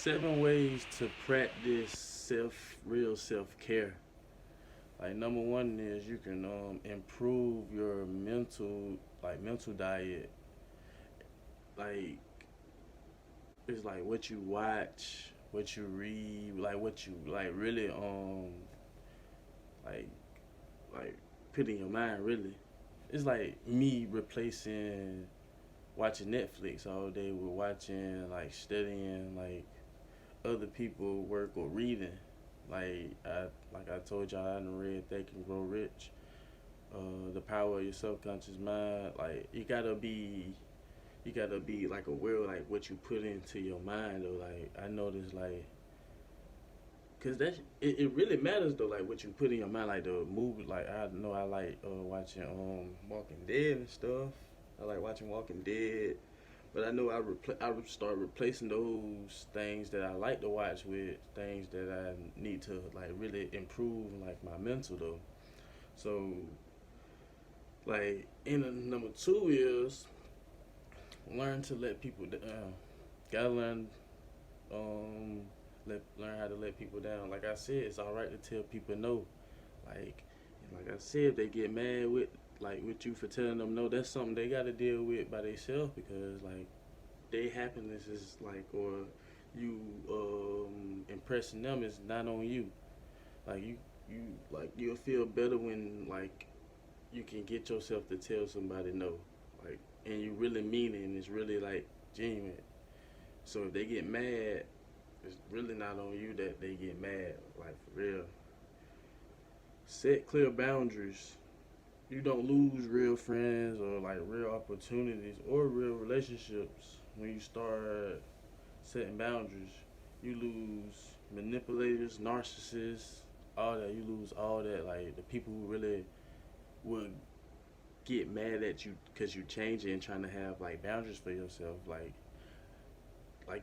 7 ways to practice real self care. Like number one is you can improve your mental diet. Like it's like what you watch, what you read, like what you like really like like put in your mind really. It's like me replacing watching Netflix all day with watching like studying like other people work or reading. Like I told y'all, I done read Think and Grow Rich. The power of your subconscious mind. Like you gotta be like aware of, like what you put into your mind though. Like I noticed like cause it really matters though. Like what you put in your mind. Like the movie. Like I know I like watching Walking Dead and stuff. I like watching Walking Dead. But I know I would start replacing those things that I like to watch with things that I need to like really improve like my mental though. So like number two is learn to let people down. Gotta um learn how to let people down. Like I said, it's all right to tell people no. Like like I said, if they get mad with you for telling them no, that's something they got to deal with by themselves because like their happiness is like or you impressing them is not on you. Like you like you'll feel better when like you can get yourself to tell somebody no. Like and you really mean it and it's really like genuine. So if they get mad, it's really not on you that they get mad. Like for real. Set clear boundaries. You don't lose real friends or like real opportunities or real relationships when you start setting boundaries. You lose manipulators, narcissists, all that. You lose all that. Like the people who really would get mad at you because you changing and trying to have like boundaries for yourself. Like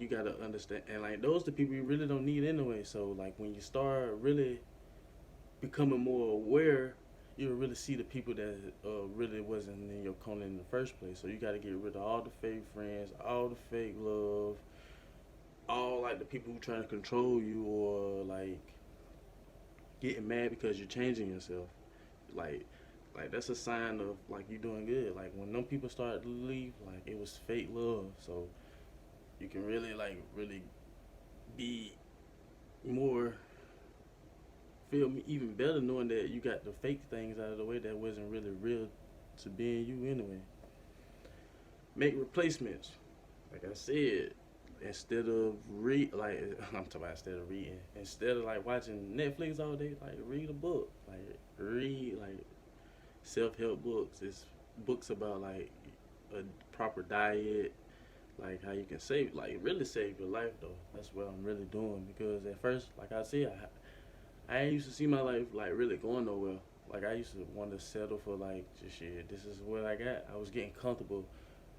you gotta understand, and like those the people you really don't need anyway. So like when you start really becoming more aware, you'll really see the people that really wasn't in your corner in the first place. So you got to get rid of all the fake friends, all the fake love, all like the people who trying to control you or like getting mad because you're changing yourself. Like like that's a sign of like you doing good. Like when them people start to leave, like it was fake love. So you can really like really be more feel me even better knowing that you got the fake things out of the way that wasn't really real to being you anyway. Make replacements. Like I said, instead of I'm talking about instead of reading, instead of like watching Netflix all day, like read a book. Like read like self help books. It's books about like a proper diet, like how you can save like really save your life though. That's what I'm really doing because at first, like I said, I ain't used to see my life like really going nowhere. Like I used to want to settle for like just shit. This is what I got. I was getting comfortable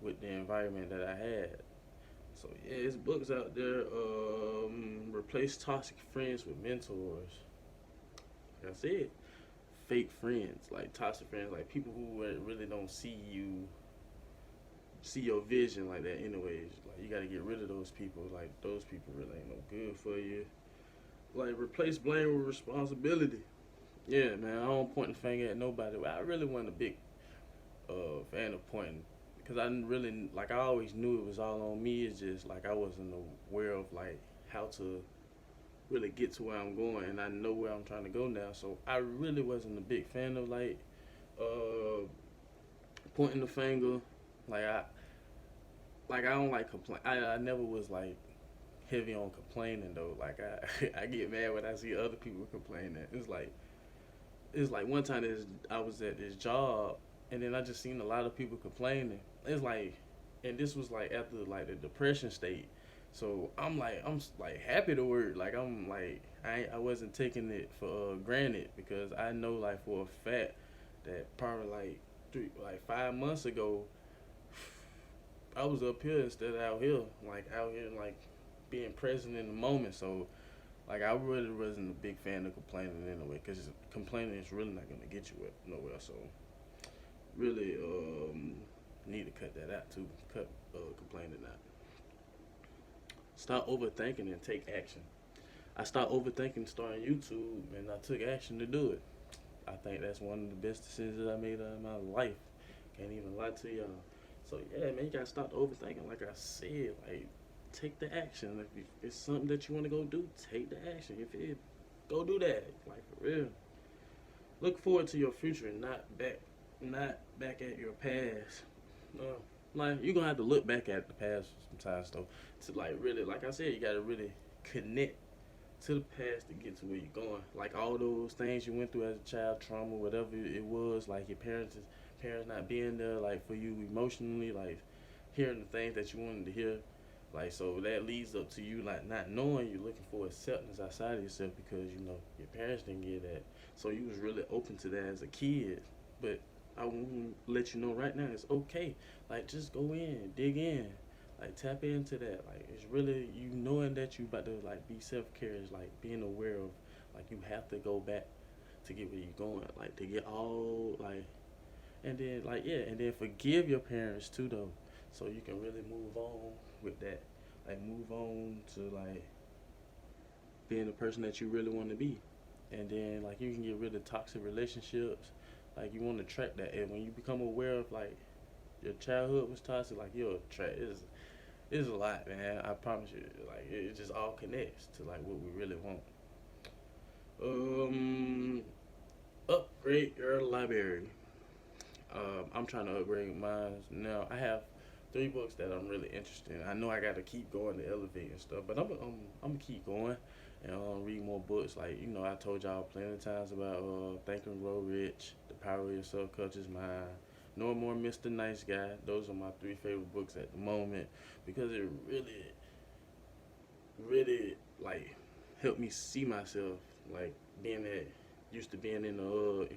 with the environment that I had. So yeah, there's books out there. Replace toxic friends with mentors. Like I said, fake friends, like toxic friends, like people who really don't see your vision like that. Anyways, like you got to get rid of those people. Like those people really ain't no good for you. Like replace blame with responsibility. Yeah, man, I don't point the finger at nobody. I really wasn't a big fan of pointing because I didn't really like. I always knew it was all on me. It's just like I wasn't aware of like how to really get to where I'm going, and I know where I'm trying to go now. So I really wasn't a big fan of like uh, pointing the finger. Like I don't like complain. I never was like heavy on complaining though. Like I get mad when I see other people complaining. It's like one time I was at this job and then I just seen a lot of people complaining. It's like, and this was like after like the depression state. So I'm like happy to work. Like I'm like I wasn't taking it for granted because I know like for a fact that probably like 5 months ago I was up here instead of out here like being present in the moment. So like I really wasn't a big fan of complaining anyway, because complaining is really not gonna get you nowhere. So really need to cut that out too. Cut complaining out. stop overthinking and take action. I stopped overthinking starting YouTube, and I took action to do it. I think that's one of the best decisions that I made in my life. Can't even lie to y'all. So yeah, man, you gotta stop overthinking. Like I said, like take the action. If it's something that you want to go do, take the action. If it, go do that. Like for real. Look forward to your future and not back at your past. No, like you're gonna have to look back at the past sometimes though. To like really, like I said, you gotta really connect to the past to get to where you're going. Like all those things you went through as a child, trauma, whatever it was, like your parents not being there, like for you emotionally, like hearing the things that you wanted to hear. Like so that leads up to you like not knowing you're looking for acceptance outside of yourself because you know your parents didn't get that. So you was really open to that as a kid. But I want to let you know right now it's okay. Like just go in, dig in, like tap into that. Like it's really you knowing that you about to like be self care is like being aware of like you have to go back to get where you're going. Like to get all like and then like yeah, and then forgive your parents too though. So you can really move on with that. Like move on to like being the person that you really want to be. And then like you can get rid of toxic relationships. Like you want to track that and when you become aware of like your childhood was toxic, like you'll track it's a lot, man. I promise you. Like it just all connects to like what we really want. Um Upgrade your library. I'm trying to upgrade mine now. I have 3 books that I'm really interested in. I know I got to keep going to elevate and stuff, but I'm gonna keep going and read more books. Like you know, I told y'all plenty of times about Think and Grow Rich, The Power of Your Subconscious Mind, No More Mr. Nice Guy. Those are my 3 favorite books at the moment because it really like helped me see myself like being that used to being in the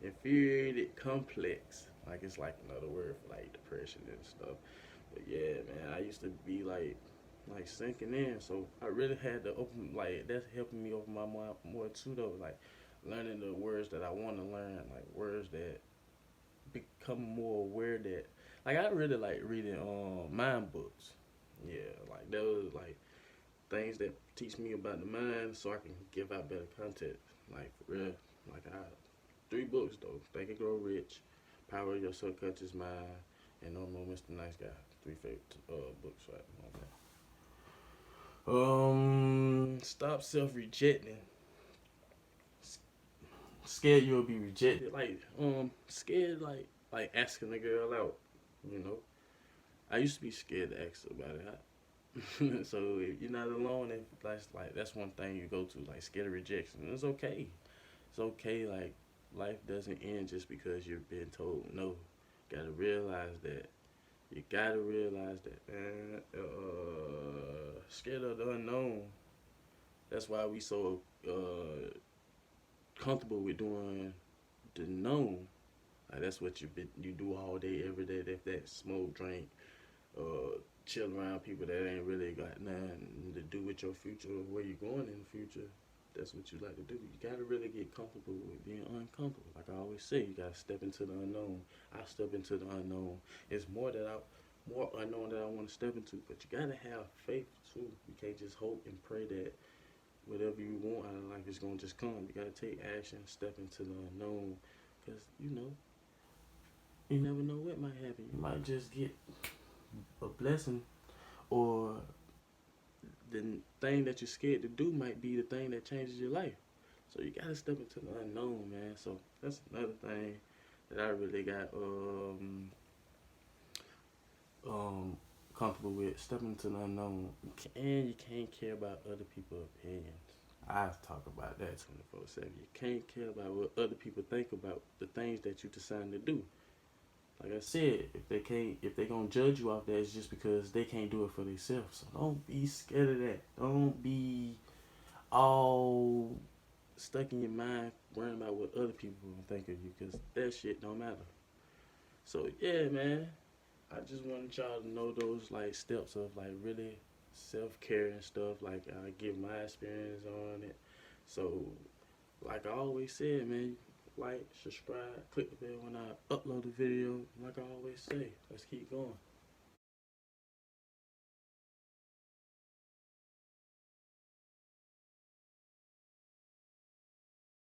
inferiority complex. Like it's like another word for like depression and stuff. But yeah, man, I used to be like sinking in. So I really had to open like that's helping me open my mind more too though. Like learning the words that I want to learn, like words that become more aware that like I really like reading mind books. Yeah, like those like things that teach me about the mind so I can give out better content. Like for real. Like I 3 books though. Think and Grow Rich, Power of Your Subconscious Mind, and No More Mr. Nice Guy. 3 favorite books right now. Stop self rejecting. Scared you'll be rejected. Scared like asking a girl out. You know, I used to be scared to ask her about it. So if you're not alone, if that's one thing you go to, like scared of rejection. It's okay. It's okay. Like life doesn't end just because you've been told no. Gotta realize that. You gotta realize that, man. Scared of the unknown. That's why we so comfortable with doing the known. Like that's what you do all day, every day. That smoke, drink, chill around people that ain't really got nothing to do with your future or where you're going in the future. That's what you like to do. You gotta really get comfortable with being uncomfortable. Like I always say, you gotta step into the unknown. I step into the unknown. It's more unknown that I want to step into. But you gotta have faith too. You can't just hope and pray that whatever you want out of life is gonna just come. You gotta take action, step into the unknown, cause you know you never know what might happen. You might just get a blessing, or the thing that you're scared to do might be the thing that changes your life. So you gotta step into the unknown, man. So that's another thing that I really got um comfortable with stepping into the unknown. And you can't care about other people's opinions. I talk about that 24/7. You can't care about what other people think about the things that you decide to do. Like I said, if they gonna judge you off that, it's just because they can't do it for themselves. So don't be scared of that. Don't be all stuck in your mind worrying about what other people gonna think of you, because that shit don't matter. So yeah, man, I just wanted y'all to know those like steps of like really self care and stuff. Like I give my experience on it. So like I always said, man, like, subscribe, click the bell when I upload a video. Like I always say, let's keep going.